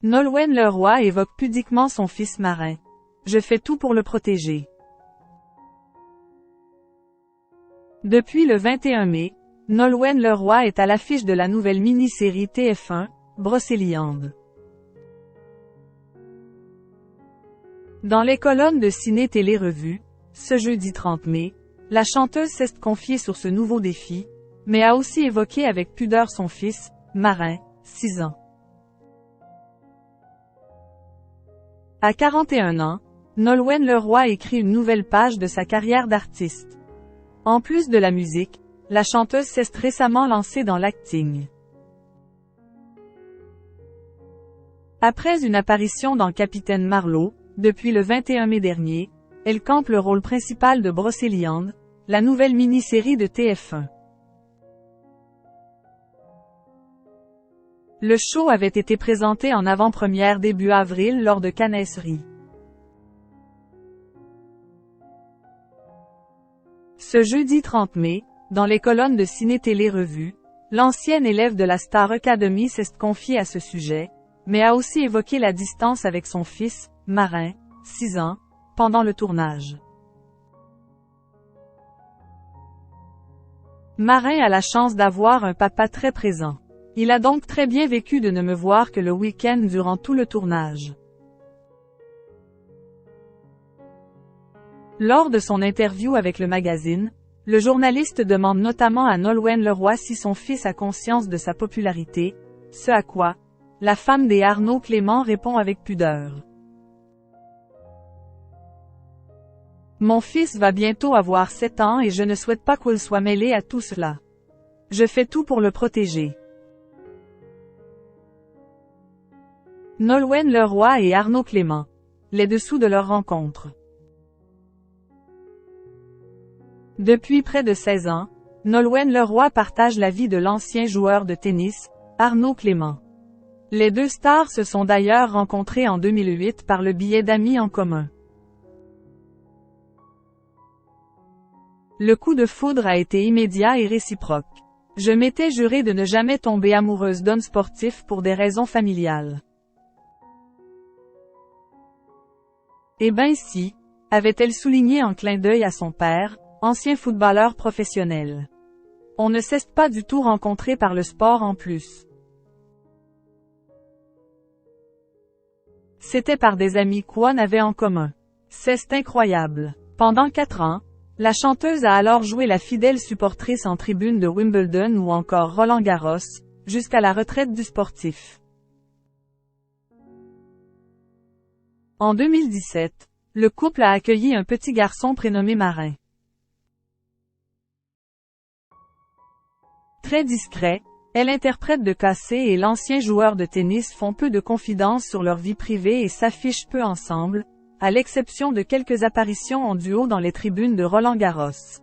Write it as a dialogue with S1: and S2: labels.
S1: Nolwenn Leroy évoque pudiquement son fils Marin. Je fais tout pour le protéger. Depuis le 21 mai, Nolwenn Leroy est à l'affiche de la nouvelle mini-série TF1, Brocéliande. Dans les colonnes de Ciné Télé Revue, ce jeudi 30 mai, la chanteuse s'est confiée sur ce nouveau défi, mais a aussi évoqué avec pudeur son fils, Marin, 6 ans. À 41 ans, Nolwenn Leroy écrit une nouvelle page de sa carrière d'artiste. En plus de la musique, la chanteuse s'est récemment lancée dans l'acting. Après une apparition dans Capitaine Marlowe, depuis le 21 mai dernier, elle campe le rôle principal de Brocéliande, la nouvelle mini-série de TF1. Le show avait été présenté en avant-première début avril lors de Cannesserie. Ce jeudi 30 mai, dans les colonnes de Ciné Télé Revue, l'ancienne élève de la Star Academy s'est confiée à ce sujet, mais a aussi évoqué la distance avec son fils, Marin, 6 ans, pendant le tournage. Marin a la chance d'avoir un papa très présent. Il a donc très bien vécu de ne me voir que le week-end durant tout le tournage. Lors de son interview avec le magazine, le journaliste demande notamment à Nolwenn Leroy si son fils a conscience de sa popularité, ce à quoi la femme des Arnaud Clément répond avec pudeur. Mon fils va bientôt avoir 7 ans et je ne souhaite pas qu'il soit mêlé à tout cela. Je fais tout pour le protéger. Nolwenn Leroy et Arnaud Clément. Les dessous de leur rencontre. Depuis près de 16 ans, Nolwenn Leroy partage la vie de l'ancien joueur de tennis, Arnaud Clément. Les deux stars se sont d'ailleurs rencontrées en 2008 par le biais d'amis en commun. Le coup de foudre a été immédiat et réciproque. Je m'étais juré de ne jamais tomber amoureuse d'hommes sportifs pour des raisons familiales. Eh ben si, avait-elle souligné en clin d'œil à son père, ancien footballeur professionnel. On ne s'est pas du tout rencontrés par le sport en plus. C'était par des amis qu'on avait en commun. C'est incroyable. Pendant 4 ans, la chanteuse a alors joué la fidèle supportrice en tribune de Wimbledon ou encore Roland-Garros, jusqu'à la retraite du sportif. En 2017, le couple a accueilli un petit garçon prénommé Marin. Très discret, l'interprète de Cassé et l'ancien joueur de tennis font peu de confidences sur leur vie privée et s'affichent peu ensemble, à l'exception de quelques apparitions en duo dans les tribunes de Roland-Garros.